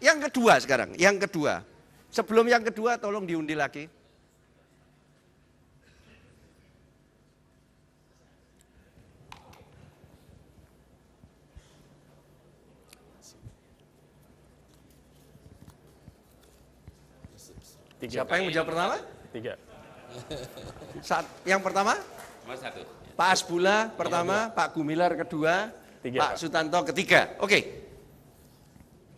Yang kedua sekarang, yang kedua. Sebelum yang kedua tolong diundi lagi. Siapa yang menjawab pertama? 3. Yang pertama? Nomor 1. Pak Asbula pertama, Pak Gumilar kedua, 3, Pak Pak. Sutanto ketiga. Oke.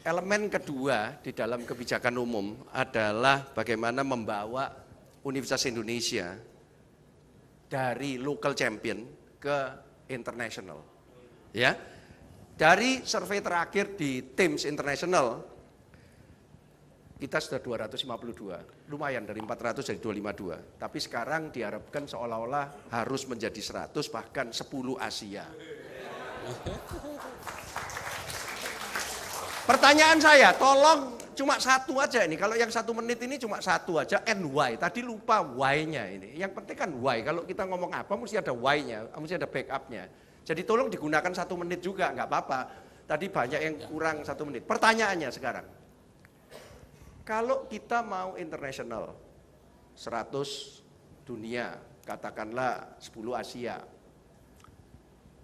Elemen kedua di dalam kebijakan umum adalah bagaimana membawa Universitas Indonesia dari local champion ke international. Ya. Dari survei terakhir di Teams International kita sudah 252, lumayan dari 400 jadi 252. Tapi sekarang diharapkan seolah-olah harus menjadi 100 bahkan 10 Asia. Pertanyaan saya, tolong cuma satu aja ini. Kalau yang 1 menit ini cuma satu aja, and why. Tadi lupa why-nya ini. Yang penting kan why. Kalau kita ngomong apa, mesti ada why-nya, mesti ada back-up-nya. Jadi tolong digunakan 1 menit juga, nggak apa-apa. Tadi banyak yang kurang 1 menit. Pertanyaannya sekarang, kalau kita mau internasional, 100 dunia, katakanlah 10 Asia,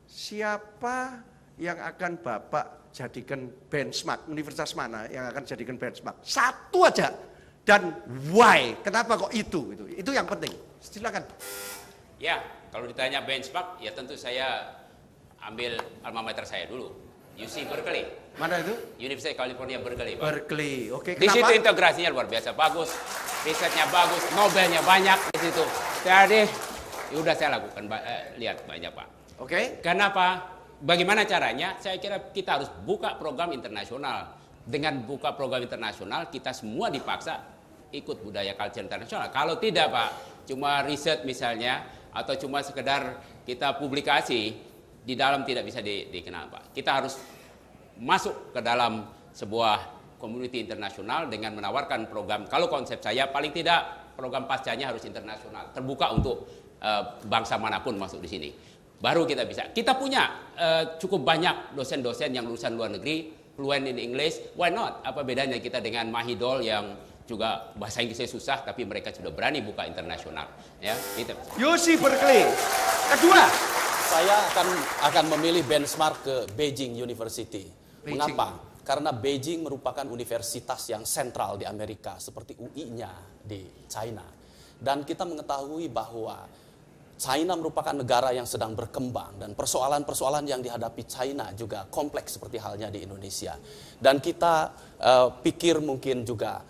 siapa yang akan Bapak jadikan benchmark, universitas mana yang akan jadikan benchmark? Satu aja, dan why, kenapa kok itu yang penting, silakan. Ya, kalau ditanya benchmark, ya tentu saya ambil alma mater saya dulu, UC Berkeley. Mana itu? University California Berkeley. Berkeley, oke. Di situ Kenapa? integrasinya luar biasa bagus, risetnya bagus, Nobelnya banyak di situ. Jadi, udah saya lakukan, lihat banyak Pak. Oke. Kenapa? Bagaimana caranya? Saya kira kita harus buka program internasional. Dengan buka program internasional, kita semua dipaksa ikut budaya culture internasional. Kalau tidak Pak, cuma riset misalnya, atau cuma sekedar kita publikasi, di dalam tidak bisa dikenal Pak. Kita harus masuk ke dalam sebuah community internasional dengan menawarkan program. Kalau konsep saya paling tidak program pascanya harus internasional, terbuka untuk bangsa manapun masuk di sini. Baru kita bisa. Kita punya cukup banyak dosen-dosen yang lulusan luar negeri, fluent in English. Why not? Apa bedanya kita dengan Mahidol yang juga bahasa Inggrisnya susah, tapi mereka sudah berani buka internasional. Ya, gitu. UC Berkeley. Kedua. Saya akan memilih benchmark ke Beijing University. Mengapa? Karena Beijing merupakan universitas yang sentral di Amerika, seperti UI-nya di China. Dan kita mengetahui bahwa China merupakan negara yang sedang berkembang dan persoalan-persoalan yang dihadapi China juga kompleks seperti halnya di Indonesia. Dan kita pikir mungkin juga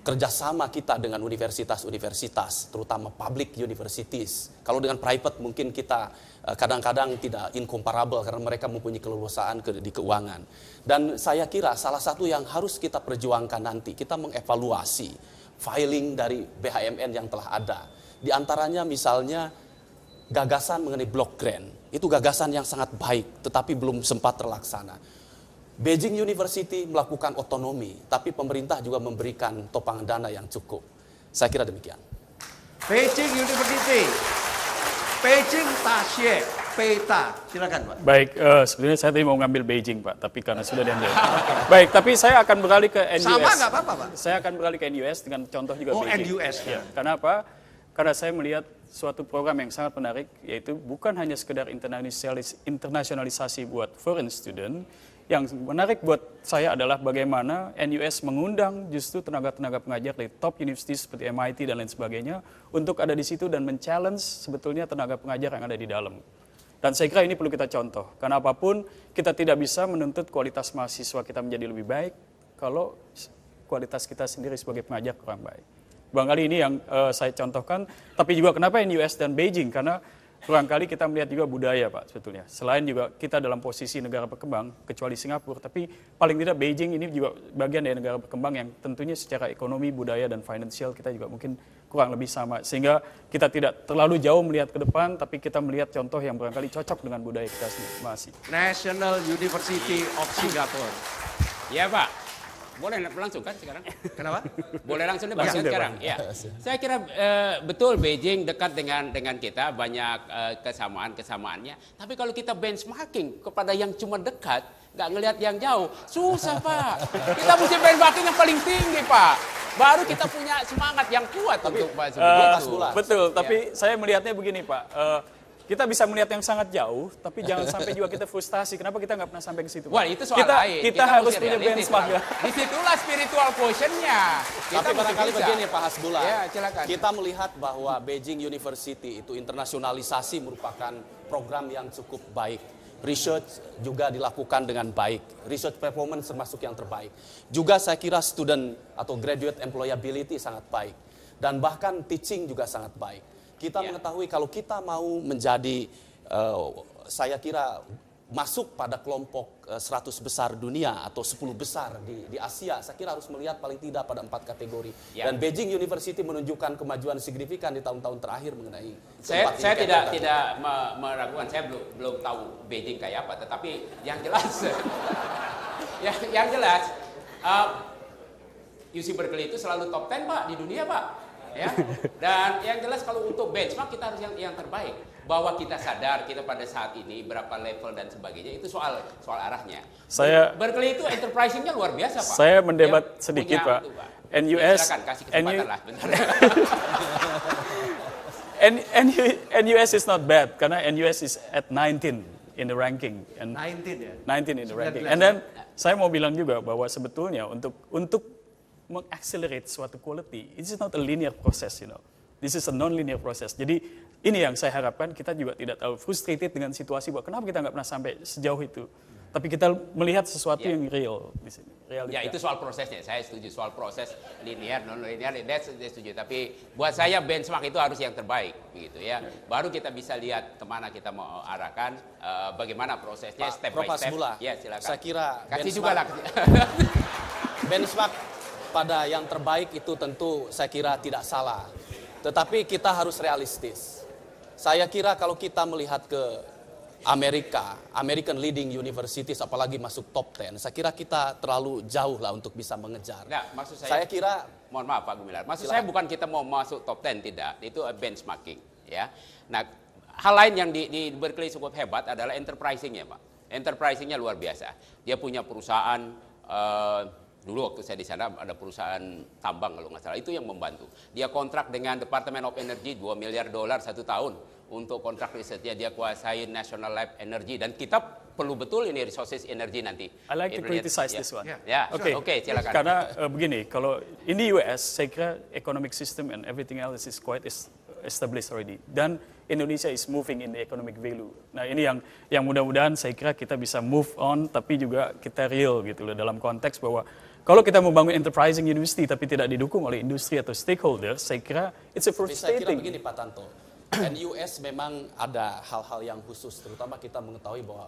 kerjasama kita dengan universitas-universitas, terutama public universities. Kalau dengan private mungkin kita kadang-kadang tidak incomparable karena mereka mempunyai keleluasaan di keuangan. Dan saya kira salah satu yang harus kita perjuangkan nanti, kita mengevaluasi filing dari BHMN yang telah ada. Di antaranya misalnya gagasan mengenai block grant. Itu gagasan yang sangat baik, tetapi belum sempat terlaksana. Beijing University melakukan otonomi, tapi pemerintah juga memberikan topangan dana yang cukup. Saya kira demikian. Beijing University. Beijing Taxie, Peta. Silakan, Pak. Baik, sebenarnya saya tadi mau ngambil Beijing, Pak, tapi karena sudah diambil. Baik, tapi saya akan beralih ke NUS. Sama nggak apa-apa, Pak? Saya akan beralih ke NUS dengan contoh juga Beijing. NUS. Ya, kenapa? Karena saya melihat suatu program yang sangat menarik, yaitu bukan hanya sekedar internasionalisasi buat foreign student. Yang menarik buat saya adalah bagaimana NUS mengundang justru tenaga-tenaga pengajar dari top universities seperti MIT dan lain sebagainya untuk ada di situ dan men-challenge sebetulnya tenaga pengajar yang ada di dalam. Dan saya kira ini perlu kita contoh, karena apapun kita tidak bisa menuntut kualitas mahasiswa kita menjadi lebih baik kalau kualitas kita sendiri sebagai pengajar kurang baik. Barangkali ini yang saya contohkan, tapi juga kenapa NUS dan Beijing, karena barangkali kita melihat juga budaya Pak sebetulnya. Selain juga kita dalam posisi negara berkembang, kecuali Singapura, tapi paling tidak Beijing ini juga bagian dari negara berkembang yang tentunya secara ekonomi, budaya, dan financial kita juga mungkin kurang lebih sama. Sehingga kita tidak terlalu jauh melihat ke depan, tapi kita melihat contoh yang barangkali cocok dengan budaya kita sendiri. Terima kasih. National University of Singapore. Ya Pak. Boleh langsung kan sekarang? Kenapa? Boleh langsung debat kan sekarang? Ya. Saya kira betul Beijing dekat dengan kita, banyak kesamaan-kesamaannya. Tapi kalau kita benchmarking kepada yang cuma dekat, nggak ngelihat yang jauh. Susah, Pak. Kita mesti benchmarking yang paling tinggi, Pak. Baru kita punya semangat yang kuat untuk Pak Betul, tapi saya melihatnya begini, Pak. Kita bisa melihat yang sangat jauh, tapi jangan sampai juga kita frustasi. Kenapa kita nggak pernah sampai ke situ, Pak? Wah, itu soal lain. Kita harus mesti punya realistis, benchmark Pak. ya. Disitulah spiritual quotient-nya. Tapi barangkali begini Pak Hasbullah, Ya, silakan. kita melihat bahwa Beijing University itu internasionalisasi merupakan program yang cukup baik. Research juga dilakukan dengan baik. Research performance termasuk yang terbaik. Juga saya kira student atau graduate employability sangat baik. Dan bahkan teaching juga sangat baik. Kita mengetahui kalau kita mau menjadi, saya kira masuk pada kelompok 100 besar dunia atau 10 besar di Asia, saya kira harus melihat paling tidak pada 4 kategori. Dan Beijing University menunjukkan kemajuan signifikan di tahun-tahun terakhir mengenai Saya tidak meragukan, saya belum tahu Beijing kayak apa, tetapi yang jelas yang jelas UC Berkeley itu selalu top 10, Pak, di dunia, Pak. Ya. Dan yang jelas kalau untuk benchmark kita harus yang terbaik. Bahwa kita sadar kita pada saat ini berapa level dan sebagainya, itu soal arahnya. Berkeley itu enterprising-nya luar biasa, Pak. Saya mendebat sedikit, Pak. Itu, Pak. NUS, Silakan kasih kesempatan lah, bentar. NUS is not bad karena NUS is at 19 in the ranking. 19 ya. 19 in the ranking. And then saya mau bilang juga bahwa sebetulnya untuk mengaccelerate suatu quality, it is not a linear process, you know. This is a non-linear process. Jadi ini yang saya harapkan kita juga tidak terlalu frustrated dengan situasi bahwa kenapa kita nggak pernah sampai sejauh itu. Tapi kita melihat sesuatu yang real di sini. Realita. Ya itu soal prosesnya, saya setuju soal proses linear, non-linear, saya setuju. Tapi buat saya benchmark itu harus yang terbaik, begitu ya. Baru kita bisa lihat kemana kita mau arahkan, bagaimana prosesnya step by step. Ya silakan. Saya kira kasih juga lah. Benchmark pada yang terbaik itu tentu saya kira tidak salah. Tetapi kita harus realistis. Saya kira kalau kita melihat ke American leading universities apalagi masuk top 10, saya kira kita terlalu jauh lah untuk bisa mengejar. Nggak, maksud saya kira, mohon maaf Pak Gumilar, maksud saya bukan kita mau masuk top 10, tidak, itu benchmarking ya. Nah, hal lain yang di Berkeley cukup hebat adalah enterprising-nya, Pak. Enterprising-nya luar biasa. Dia punya perusahaan, dulu waktu saya di sana ada perusahaan tambang kalau nggak salah, itu yang membantu. Dia kontrak dengan Department of Energy $2 miliar 1 tahun untuk kontrak risetnya. Dia kuasai National Lab Energy dan kita perlu betul ini resources energy nanti. I like to criticize this one. Ya, oke, silakan. Karena begini, kalau in the US saya kira economic system and everything else is quite established already. Dan Indonesia is moving in the economic value. Nah ini yang mudah-mudahan saya kira kita bisa move on, tapi juga kita real gitu loh dalam konteks bahwa kalau kita membangun enterprising university tapi tidak didukung oleh industri atau stakeholders, saya kira it's a frustrating. Saya kira begini Pak Tanto, NUS memang ada hal-hal yang khusus, terutama kita mengetahui bahwa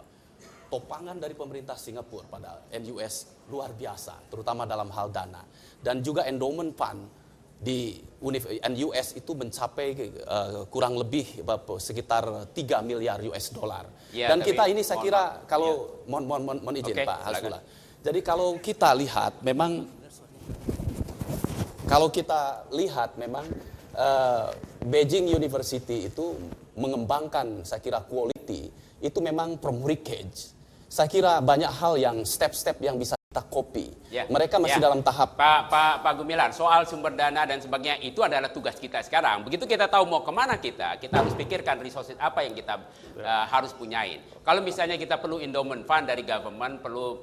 topangan dari pemerintah Singapura pada NUS luar biasa, terutama dalam hal dana. Dan juga endowment fund di NUS itu mencapai kurang lebih sekitar 3 miliar US dollar. Ya, dan kita ini saya kira kalau mohon izin Pak Hasbullah. Jadi kalau kita lihat memang Beijing University itu mengembangkan saya kira quality itu memang from wreckage. Saya kira banyak hal yang step-step yang bisa kita copy. Ya. Mereka masih dalam tahap. Pak Gumilar, soal sumber dana dan sebagainya itu adalah tugas kita sekarang. Begitu kita tahu mau kemana kita harus pikirkan resources apa yang kita harus punyain. Kalau misalnya kita perlu endowment fund dari government, perlu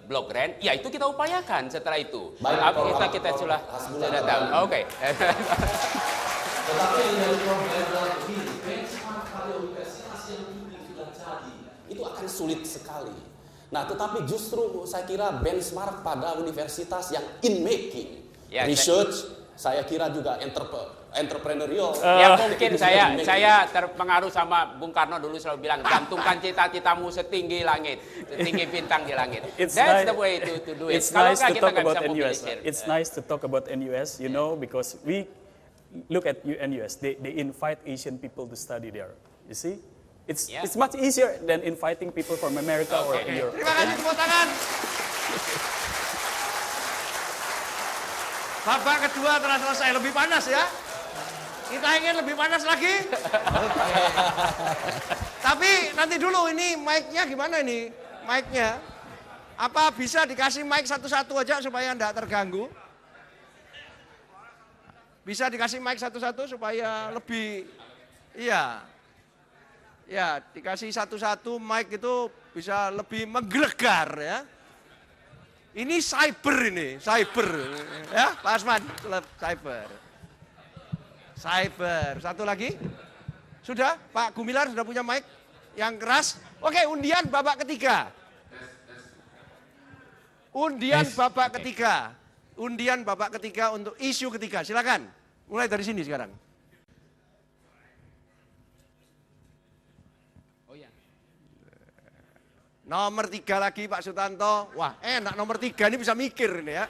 block grant, ya itu kita upayakan setelah itu. Kita sudah tahu. Oke. Tetapi yang problem adalah begini, benchmark pada universitas yang tinggi sudah jadi, itu akan sulit sekali. Nah, tetapi justru saya kira benchmark pada universitas yang in making, research, saya kira juga entrepreneurial. Ya mungkin saya terpengaruh sama Bung Karno dulu selalu bilang, gantungkan cita-citamu setinggi langit, setinggi bintang di langit. That's the way to do it. It's nice to talk about NUS. It's nice to talk about NUS, you know, because we look at NUS. They invite Asian people to study there. You see? It's much easier than inviting people from America or Europe. Terima kasih, tepuk tangan. Babak kedua telah selesai, lebih panas ya. Kita ingin lebih panas lagi. Tapi nanti dulu ini mic-nya gimana ini? Mic-nya. Apa bisa dikasih mic satu-satu aja supaya enggak terganggu? Bisa dikasih mic satu-satu supaya lebih, iya. Ya, dikasih satu-satu mic itu bisa lebih menggelegar ya. Ini cyber ya Pak Asman, cyber. Satu lagi, sudah Pak Gumilar sudah punya mic yang keras. Oke, undian babak ketiga. Undian babak ketiga untuk isu ketiga, silakan. Mulai dari sini sekarang. Nomor 3 lagi Pak Sutanto. Wah enak nomor 3 ini bisa mikir ini ya.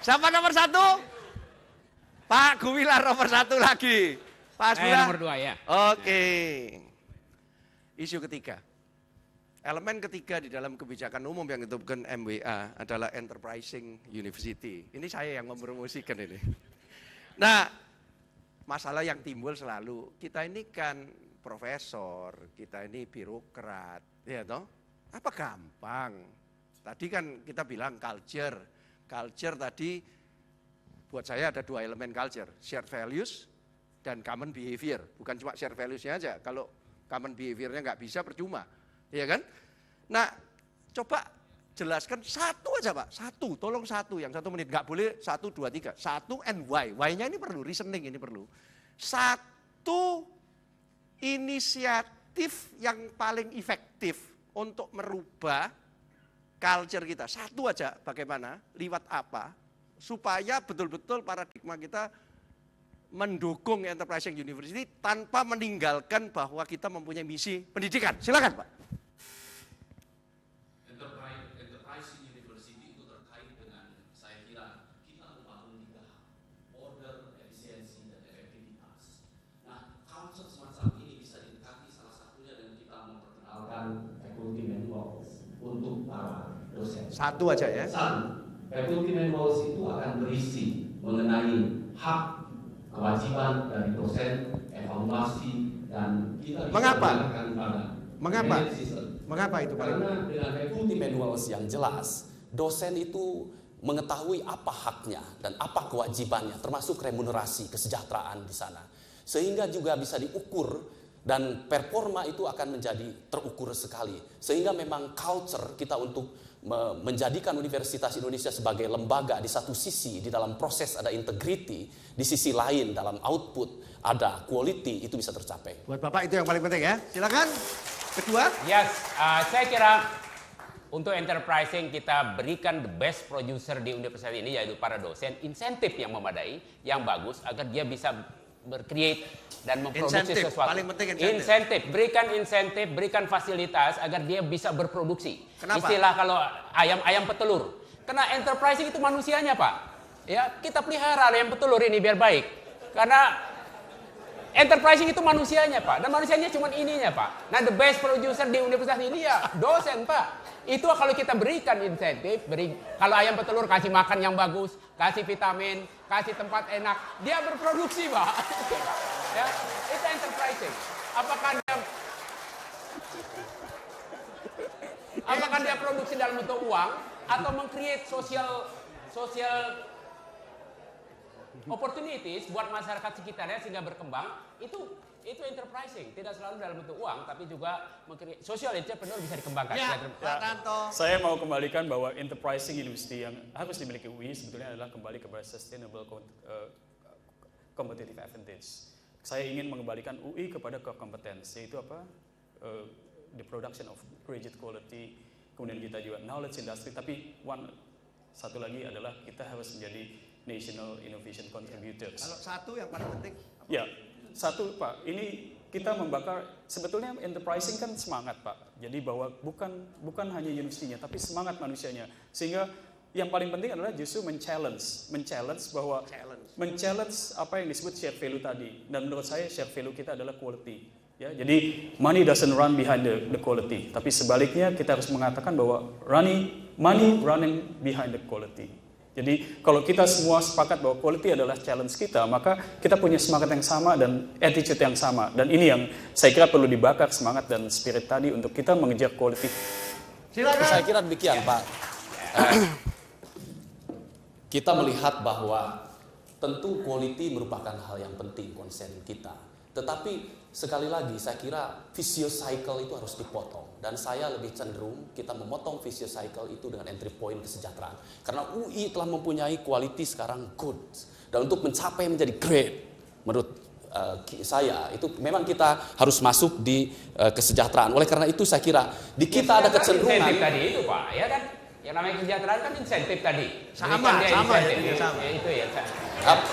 Siapa nomor 1? Pak Gumilar nomor 1 lagi. Pak Asbila. Nomor 2 ya. Oke. Isu ketiga. Elemen ketiga di dalam kebijakan umum yang ditutupkan MWA adalah Enterprising University. Ini saya yang mempromosikan ini. Nah, masalah yang timbul selalu, kita ini kan profesor, kita ini birokrat, ya toh? Apa gampang? Tadi kan kita bilang culture. Culture tadi buat saya ada 2 elemen culture, shared values dan common behavior. Bukan cuma shared values-nya aja, kalau common behavior-nya nggak bisa percuma, ya kan? Nah, coba jelaskan satu aja Pak, tolong satu, yang 1 menit, nggak boleh 1, 2, 3, 1 and why. Why-nya ini perlu, reasoning ini perlu. 1 inisiatif yang paling efektif untuk merubah culture kita. 1 aja bagaimana, lewat apa, supaya betul-betul paradigma kita mendukung Enterprising University tanpa meninggalkan bahwa kita mempunyai misi pendidikan. Silakan Pak. Enterprising University itu terkait dengan, saya kira kita membangun 3 hal, order, efisiensi, dan efektivitas. Nah, culture semacam ini bisa didekati salah satunya dengan kita memperkenalkan faculty main goals untuk para dosen. 1 aja ya. 1. Faculty main goals itu akan berisi mengenai hak, kewajiban dari dosen, evaluasi, dan kita bisa menggunakan pada Mengapa itu Pak? Karena dengan faculty manuals yang jelas, dosen itu mengetahui apa haknya dan apa kewajibannya, termasuk remunerasi, kesejahteraan di sana. Sehingga juga bisa diukur dan performa itu akan menjadi terukur sekali. Sehingga memang culture kita untuk menjadikan Universitas Indonesia sebagai lembaga di satu sisi, di dalam proses ada integrity, di sisi lain dalam output ada quality, itu bisa tercapai. Buat Bapak itu yang paling penting ya. Silakan. Kedua. Yes, saya kira untuk enterprising kita berikan the best producer di universitas ini, yaitu para dosen, insentif yang memadai, yang bagus agar dia bisa bercreate dan memproduksi sesuatu. Paling penting insentif, berikan fasilitas agar dia bisa berproduksi. Kenapa? Istilah kalau ayam petelur. Karena enterprising itu manusianya Pak. Ya, kita pelihara ayam petelur ini biar baik. Karena enterprising itu manusianya Pak, dan manusianya cuma ininya Pak. Nah, the best producer di universitas ini ya dosen Pak. Itu kalau kita berikan insentif, kalau ayam petelur kasih makan yang bagus, kasih vitamin, kasih tempat enak, dia berproduksi Pak. Ya, itu enterprising. Apakah dia produksi dalam bentuk uang atau meng-create social opportunities buat masyarakat sekitarnya sehingga berkembang, itu enterprising, tidak selalu dalam bentuk uang, tapi juga social entrepreneur bisa dikembangkan. Ya, Pak Tanto. Saya mau kembalikan bahwa enterprising university yang harus dimiliki UI sebetulnya adalah kembali kepada sustainable competitive advantage. Saya ingin mengembalikan UI kepada core competence, yaitu apa? The production of graduate quality, kemudian kita juga knowledge industry, tapi satu lagi adalah kita harus menjadi national innovation contributors. Kalau 1 yang paling penting. Ya, 1 Pak, ini kita membakar, sebetulnya enterprising kan semangat Pak. Jadi bahwa bukan hanya universitinya, tapi semangat manusianya. Sehingga yang paling penting adalah justru men-challenge apa yang disebut shared value tadi. Dan menurut saya shared value kita adalah quality. Ya, jadi money doesn't run behind the quality, tapi sebaliknya kita harus mengatakan bahwa money running behind the quality. Jadi kalau kita semua sepakat bahwa quality adalah challenge kita, maka kita punya semangat yang sama dan attitude yang sama. Dan ini yang saya kira perlu dibakar semangat dan spirit tadi untuk kita mengejar quality. Silakan. Saya kira demikian, Pak. Kita melihat bahwa tentu quality merupakan hal yang penting, konsen kita. Tetapi sekali lagi saya kira vicious cycle itu harus dipotong. Dan saya lebih cenderung kita memotong vicious cycle itu dengan entry point kesejahteraan. Karena UI telah mempunyai quality sekarang good. Dan untuk mencapai menjadi great, menurut saya itu memang kita harus masuk di kesejahteraan. Oleh karena itu saya kira di kita ada kecenderungan insentif tadi itu Pak, ya kan? Yang namanya kesejahteraan kan insentif tadi. Sama ya. Itu ya.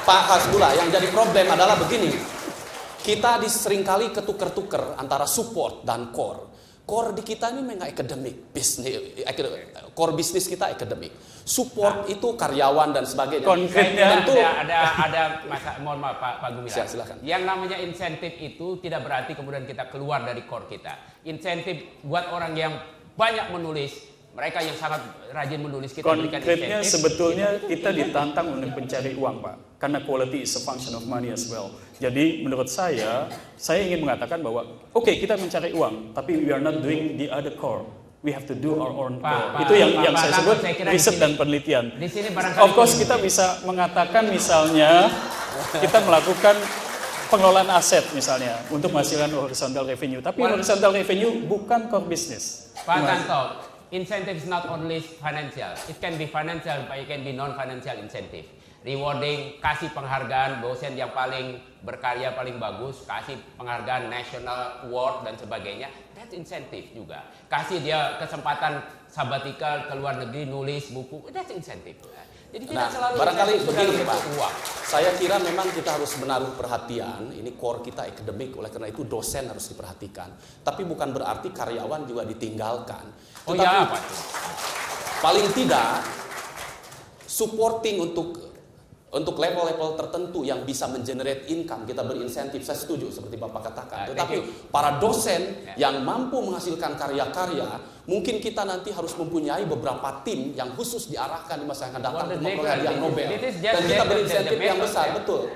Pak Hasbullah, yang jadi problem adalah begini. Kita seringkali ketuker-tuker antara support dan core. Core di kita ini memang akademik, core bisnis kita akademik. Support itu karyawan dan sebagainya. Konkretnya tentu ada mohon maaf Pak Gumilar. Silakan. Yang namanya insentif itu tidak berarti kemudian kita keluar dari core kita. Insentif buat orang yang banyak menulis, mereka yang sangat rajin menulis kita berikan Konkretnya insentif. sebetulnya kita ditantang untuk mencari uang, Pak. Karena quality is a function of money as well. Jadi menurut saya ingin mengatakan bahwa oke, kita mencari uang, tapi we are not doing the other core. We have to do our own core. Itu yang saya sebut riset dan penelitian. Di sini barangkali Of course kita bisa mengatakan misalnya kita melakukan pengelolaan aset misalnya untuk menghasilkan horizontal revenue. Tapi horizontal revenue bukan core business. Pak Tanto, incentive is not only financial. It can be financial, but it can be non-financial incentive. Rewarding, kasih penghargaan dosen yang paling berkarya, paling bagus, kasih penghargaan national award dan sebagainya. That's incentive juga. Kasih dia kesempatan sabbatical ke luar negeri nulis buku, that's incentive. Jadi tidak selalu barangkali begini Pak. Uang. Saya kira memang kita harus menaruh perhatian, ini core kita akademik, oleh karena itu dosen harus diperhatikan. Tapi bukan berarti karyawan juga ditinggalkan. Oh Tetapi ya, apa itu? paling tidak supporting untuk level-level tertentu yang bisa mengenerate income, kita berinsentif, saya setuju seperti Bapak katakan. Tetapi para dosen yang mampu menghasilkan karya-karya, mungkin kita nanti harus mempunyai beberapa tim yang khusus diarahkan di masa yang akan datang untuk memperoleh hadiah Nobel. Dan kita berinsentif yang besar, betul.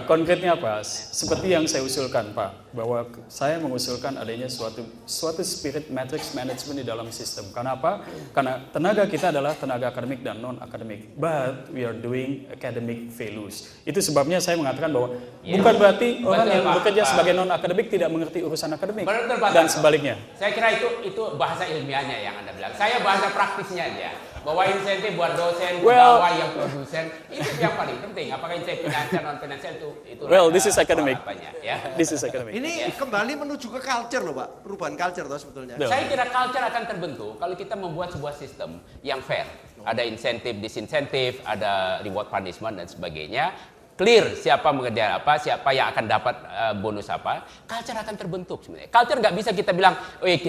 Konkretnya apa? Seperti yang saya usulkan, Pak, bahwa saya mengusulkan adanya suatu spirit matrix management di dalam sistem. Karena apa? Karena tenaga kita adalah tenaga akademik dan non-akademik. But we are doing academic values. Itu sebabnya saya mengatakan bahwa bukan berarti orang yang bekerja sebagai non-akademik tidak mengerti urusan akademik dan sebaliknya. Saya kira itu bahasa ilmiahnya yang Anda bilang. Saya bahasa praktisnya aja. Bahwa insentif buat dosen, pegawai yang produsen itu yang paling penting. Apakah insentif finansial non finansial itu This is academic. Ya. This is academic. Ini kembali menuju ke culture loh Pak, perubahan culture toh sebetulnya. Saya kira culture akan terbentuk kalau kita membuat sebuah sistem yang fair. Ada insentif, disinsentif, ada reward punishment dan sebagainya. Clear siapa mengejar apa, siapa yang akan dapat bonus apa. Culture akan terbentuk sebenarnya. Culture nggak bisa kita bilang,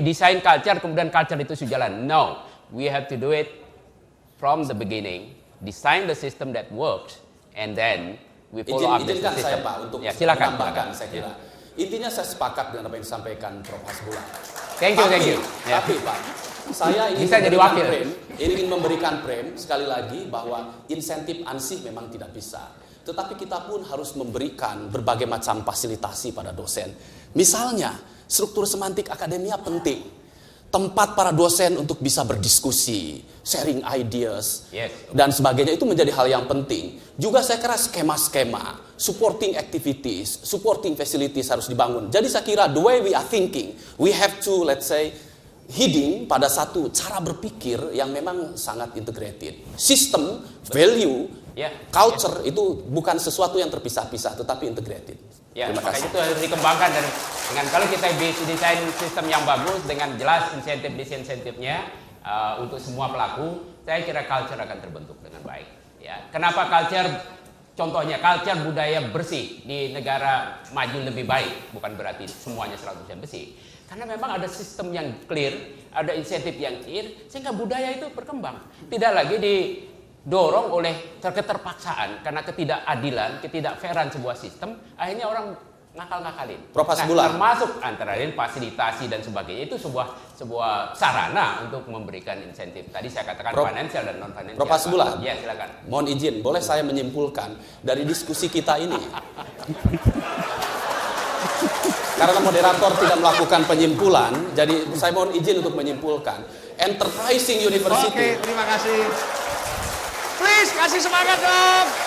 desain culture kemudian culture itu sejalan. No, we have to do it from the beginning, design the system that works, and then we follow up the system. Izinkan saya Pak untuk menambahkan, saya kira. Intinya saya sepakat dengan apa yang disampaikan Prof. Hasbullah. Thank you. Tapi Pak, saya ingin memberikan frame sekali lagi bahwa insentif ansih memang tidak bisa. Tetapi kita pun harus memberikan berbagai macam fasilitasi pada dosen. Misalnya, struktur semantik akademia penting. Tempat para dosen untuk bisa berdiskusi, sharing ideas, dan sebagainya itu menjadi hal yang penting. Juga saya kira skema-skema, supporting activities, supporting facilities harus dibangun. Jadi saya kira the way we are thinking, we have to, let's say, heading pada satu cara berpikir yang memang sangat integrated. Sistem, value, culture itu bukan sesuatu yang terpisah-pisah, tetapi integrated. Ya, maka itu harus dikembangkan dan dengan kalau kita desain sistem yang bagus dengan jelas insentif disinsentifnya untuk semua pelaku, saya kira culture akan terbentuk dengan baik. Ya, kenapa culture? Contohnya culture budaya bersih di negara maju lebih baik, bukan berarti semuanya 100% bersih. Karena memang ada sistem yang clear, ada insentif yang clear, sehingga budaya itu berkembang. Tidak lagi didorong oleh keterpaksaan karena ketidakadilan, ketidakfairan sebuah sistem, akhirnya orang ngakal-ngakalin. Prof. Hasbullah. Termasuk antara lain fasilitasi dan sebagainya itu sebuah sarana untuk memberikan insentif. Tadi saya katakan financial dan non financial. Prof. Hasbullah. Ya, silakan. Mohon izin, boleh saya menyimpulkan dari diskusi kita ini. Karena moderator tidak melakukan penyimpulan, jadi saya mohon izin untuk menyimpulkan. Enterprising University. Oke, terima kasih. Please kasih semangat dong.